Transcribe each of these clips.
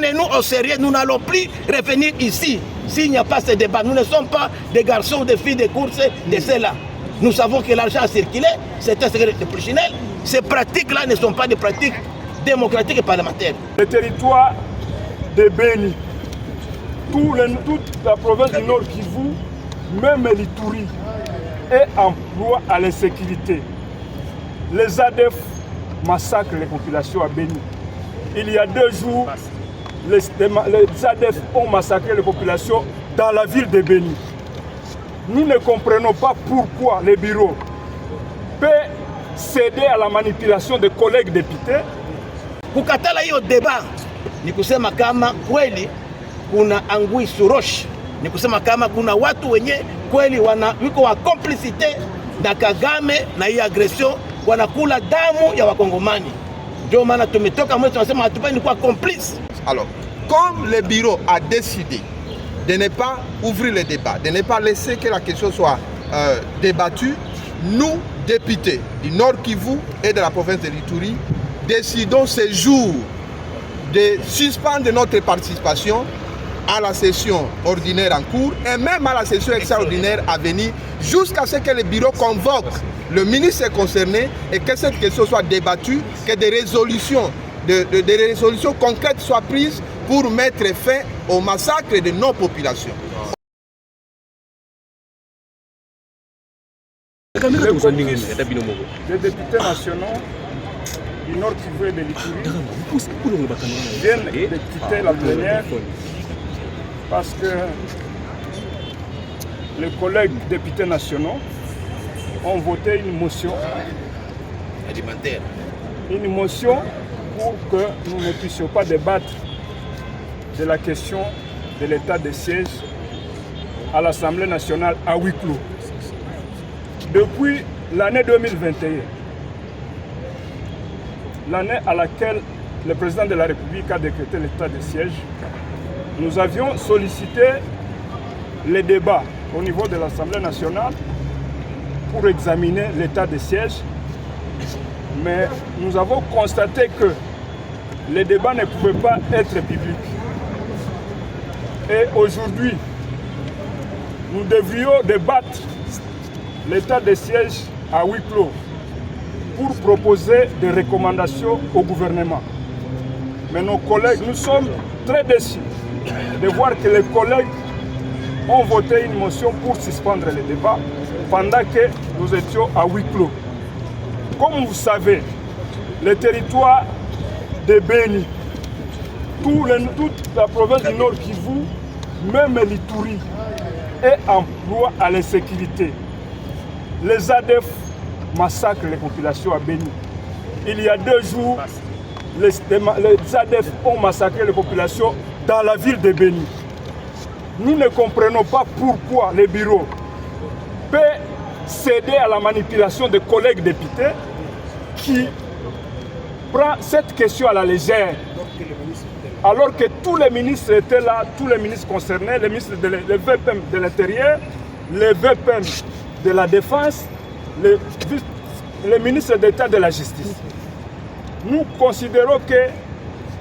Prenez-nous au sérieux, nous n'allons plus revenir ici s'il n'y a pas ce débat. Nous ne sommes pas des garçons, des filles, des courses, de cela. Nous savons que l'argent a circulé, c'est un secret de Polichinelle. Ces pratiques-là ne sont pas des pratiques démocratiques et parlementaires. Le territoire de Béni, toute la province du Nord Kivu, même l'Ituri, est en proie à l'insécurité. Les ADF massacrent les populations à Béni. Il y a 2 jours, les ADF ont massacré les populations dans la ville de Béni. Nous ne comprenons pas pourquoi les bureaux peuvent céder à la manipulation des collègues députés. Kukatala hiyo deba ni kusema kama kweli kuna angui surosh, ni kusema kama kuna watu wenye kweli wiko wa complicité na Kagame na hii agression, wanakula damu ya Wakongomani. Ndio maana tumetoka mwetu tunasema hatupani kuwa complice. Alors, comme le bureau a décidé de ne pas ouvrir le débat, de ne pas laisser que la question soit débattue, nous, députés du Nord Kivu et de la province de l'Ituri, décidons ce jour de suspendre notre participation à la session ordinaire en cours et même à la session extraordinaire à venir jusqu'à ce que le bureau convoque le ministre concerné et que cette question soit débattue, que des résolutions concrètes soient prises pour mettre fin au massacre de nos populations. Les députés nationaux du Nord Kivu et de l'Ituri viennent de quitter la plénière parce que les collègues députés nationaux ont voté une motion Alimentaire. Une motion pour que nous ne puissions pas débattre de la question de l'état de siège à l'Assemblée nationale à huis clos. Depuis l'année 2021, l'année à laquelle le président de la République a décrété l'état de siège, nous avions sollicité les débats au niveau de l'Assemblée nationale pour examiner l'état de siège, mais nous avons constaté que les débats ne pouvaient pas être publics. Et aujourd'hui, nous devrions débattre l'état de siège à huis clos pour proposer des recommandations au gouvernement. Mais nos collègues, nous sommes très déçus de voir que les collègues ont voté une motion pour suspendre les débats pendant que nous étions à huis clos. Comme vous savez, le territoire de Béni, toute la province du Nord Kivu, même l'Ituri, est en proie à l'insécurité. Les ADF massacrent les populations à Béni. Il y a 2 jours, les ADF ont massacré les populations dans la ville de Béni. Nous ne comprenons pas pourquoi les bureaux peuvent céder à la manipulation des collègues députés qui prend cette question à la légère. Alors que tous les ministres étaient là, tous les ministres concernés, les ministres le VPM de l'Intérieur, le VPM de la Défense, les ministres d'État de la Justice. Nous considérons que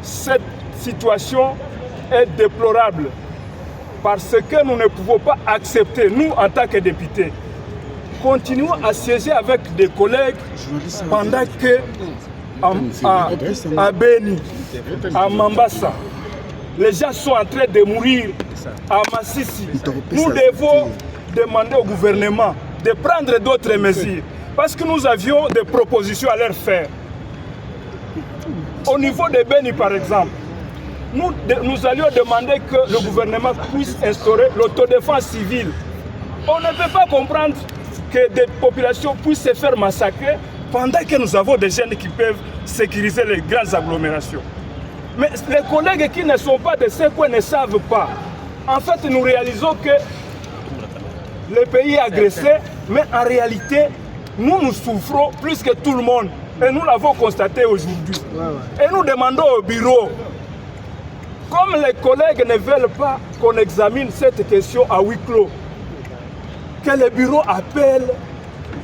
cette situation est déplorable parce que nous ne pouvons pas accepter, nous en tant que députés, continuons à siéger avec des collègues pendant que à Béni, à Mambasa, les gens sont en train de mourir à Massissi. Nous devons demander au gouvernement de prendre d'autres mesures parce que nous avions des propositions à leur faire. Au niveau de Béni, par exemple, nous allions demander que le gouvernement puisse instaurer l'autodéfense civile. On ne peut pas comprendre que des populations puissent se faire massacrer pendant que nous avons des jeunes qui peuvent sécuriser les grandes agglomérations. Mais les collègues qui ne sont pas de ce coin ne savent pas. En fait, nous réalisons que le pays est agressé, mais en réalité, nous souffrons plus que tout le monde. Et nous l'avons constaté aujourd'hui. Et nous demandons au bureau, comme les collègues ne veulent pas qu'on examine cette question à huis clos, que le bureau appelle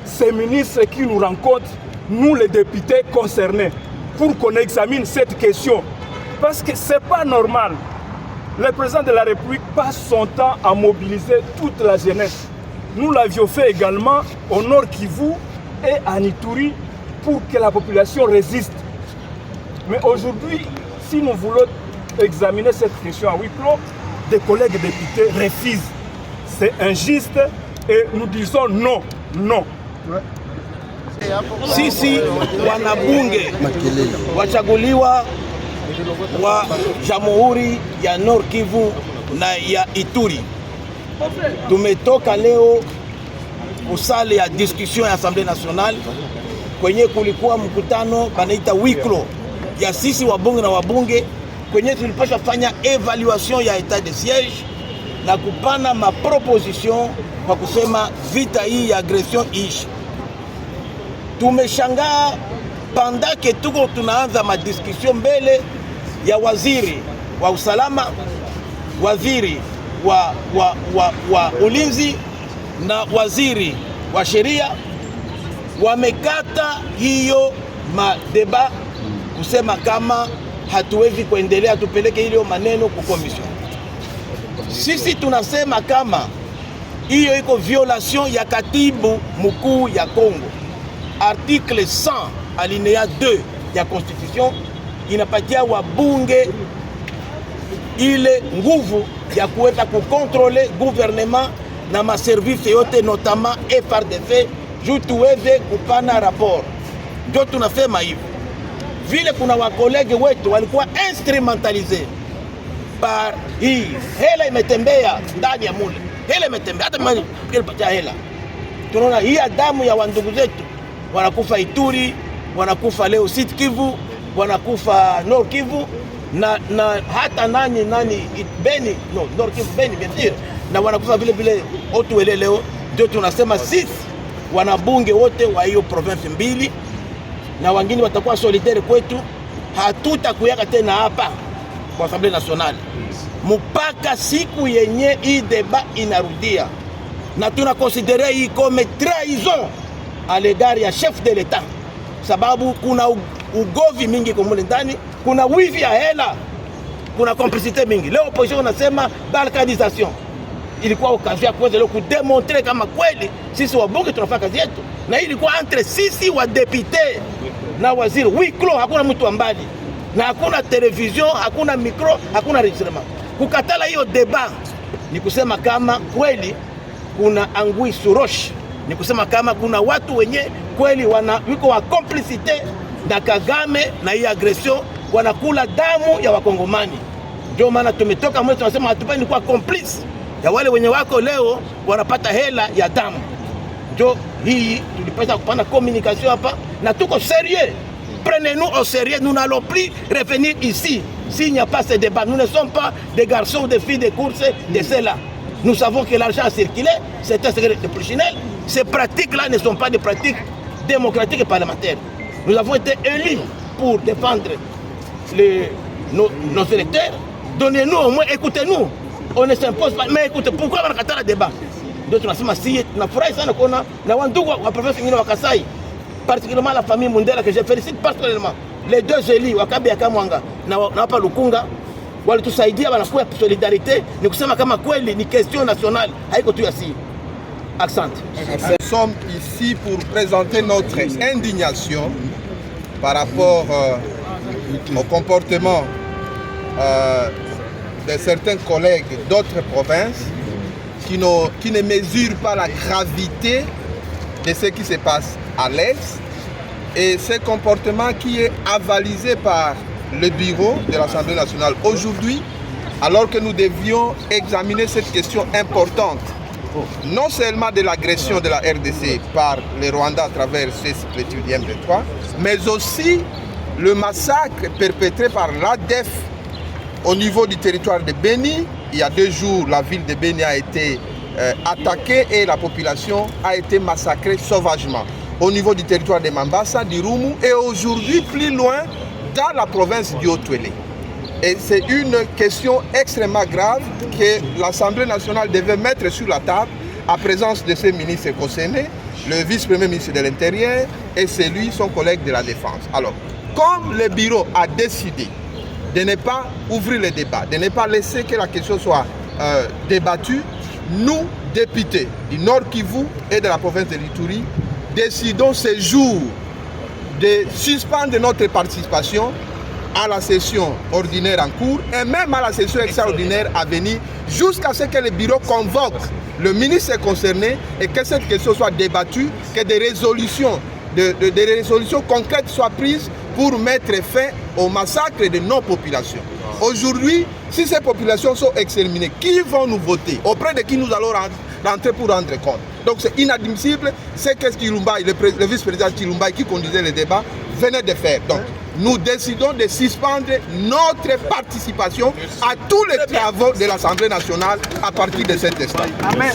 ces ministres qui nous rencontrent, nous les députés concernés, pour qu'on examine cette question. Parce que ce n'est pas normal. Le président de la République passe son temps à mobiliser toute la jeunesse. Nous l'avions fait également au Nord Kivu et à Ituri pour que la population résiste. Mais aujourd'hui, si nous voulons examiner cette question à huis clos, des collègues députés refusent. C'est injuste et nous disons non, non. Sisi wanabunge wachaguliwa wa Jamhuri ya Nord Kivu na ya Ituri tumetoka leo kusali ya discussion ya Assemblée Nationale kwenye kulikuwa mkutano banaita huis clos ya sisi wabunge na wabunge kwenye tulipaswa fanya evaluation ya etat de siège na kupana maproposition kwa kusema vita hii ya agression ishi. Tumeshangaa pandake tuko tunaanza madiskussion mbele ya waziri wa usalama, waziri wa ulinzi na waziri wa sheria wamekata hiyo madeba kusema kama hatuwezi kuendelea, tupeleke hiyo maneno kwa commission. Sisi tunasema kama hiyo iko violation ya katibu mkuu ya Kongo. Article 100 alinéa 2 ya constitution inapatia wabunge ile nguvu ya kuweza kukontrole gouvernement na maservice yote notamment FARDC juu tuweze kupana rapport. Ndio tunasema hivi. Vile kuna wakolege wetu walikuwa instrumentalize par hii hela imetembea ndani ya mule. Hela imetembea hata mali kile hela. Tunaona hii damu ya wandugu zetu wanakufa Ituri, wanakufa leo Sud Kivu, wanakufa Nord Kivu na hata nani Beni, no Nord Kivu Beni bien sûr, na wanakufa vile vile Otuele leo. Ndio tunasema sisi wanabunge wote wa hiyo province mbili na wengine watakuwa solidaire kwetu, hatutakuyaka tena hapa kwa Assemblée Nationale mpaka siku yenye hii deba inarudia, na tunakonsidere hii comme trahison à l'égard ya chef de l'État, sababu kuna ugovi mingi kumule ndani, kuna wivi ya hela, kuna complicité mingi. Leo opposition unasema balkanisation, ilikuwa occasion ya kuweza leo kudemontre kama kweli sisi wabunge tunafanya kazi yetu, na hii ilikuwa entre sisi wa député na waziri huis clos, hakuna mtu mbali na hakuna television, hakuna micro, hakuna enregistrement. Kukatala hiyo deba ni kusema kama kweli kuna angui surosh, ni kusema kama kuna watu wenye kweli wiko wa complicité na Kagame na hii agression, wanakula damu ya wakongomani. Ndio maana tumetoka mwetu tunasema hatupani kuwa complice ya wale wenye wako leo wanapata hela ya damu. Ndio hii tulipata kupana communication hapa na tuko sérieux. Prenez-nous au sérieux, nous n'allons plus revenir ici s'il n'y a pas ce débat. Nous ne sommes pas des garçons ou des filles de course de cela. Nous savons que l'argent a circulé, c'est un secret de Polichinelle. Ces pratiques-là ne sont pas des pratiques démocratiques et parlementaires. Nous avons été élus pour défendre nos électeurs. Donnez-nous au moins, écoutez-nous. On ne s'impose pas, mais écoutez, pourquoi on a kataa le débat? Donc tunasema si tunafurahi sana kuona na wandugu wa province nyingine wa Kasai, particulièrement la famille Mundela que je félicite particulièrement, les deux élus Wakabi ya Kamwanga na hapa Lukunga walitusaidia, wanakuwa solidarité. Ni kusema kama kweli ni question nationale, haiko tu yasi. Accent. Nous sommes ici pour présenter notre indignation par rapport au comportement de certains collègues d'autres provinces qui ne mesurent pas la gravité de ce qui se passe à l'Est, et ce comportement qui est avalisé par le bureau de l'Assemblée nationale aujourd'hui, alors que nous devions examiner cette question importante, non seulement de l'agression de la RDC par le Rwanda à travers l'étude M23, mais aussi le massacre perpétré par l'ADF au niveau du territoire de Beni. Il y a 2 jours, la ville de Beni a été attaquée et la population a été massacrée sauvagement. Au niveau du territoire de Mambasa, du Rumu, et aujourd'hui plus loin dans la province du Haut-Tuélé. Et c'est une question extrêmement grave que l'Assemblée nationale devait mettre sur la table en présence de ses ministres concernés, le vice-premier ministre de l'Intérieur et celui, son collègue de la Défense. Alors, comme le bureau a décidé de ne pas ouvrir le débat, de ne pas laisser que la question soit débattue, nous, députés du Nord Kivu et de la province de l'Ituri, décidons ce jour de suspendre notre participation à la session ordinaire en cours et même à la session extraordinaire à venir jusqu'à ce que le bureau convoque le ministre concerné et que cette question soit débattue, que des résolutions concrètes soient prises pour mettre fin au massacre de nos populations. Aujourd'hui, si ces populations sont exterminées, qui vont nous voter? Auprès de qui nous allons rentrer pour rendre compte? Donc c'est inadmissible, c'est ce que Chilumba, le vice-président Chilumba qui conduisait le débat, venait de faire. Donc nous décidons de suspendre notre participation à tous les travaux de l'Assemblée nationale à partir de cet instant. Amen.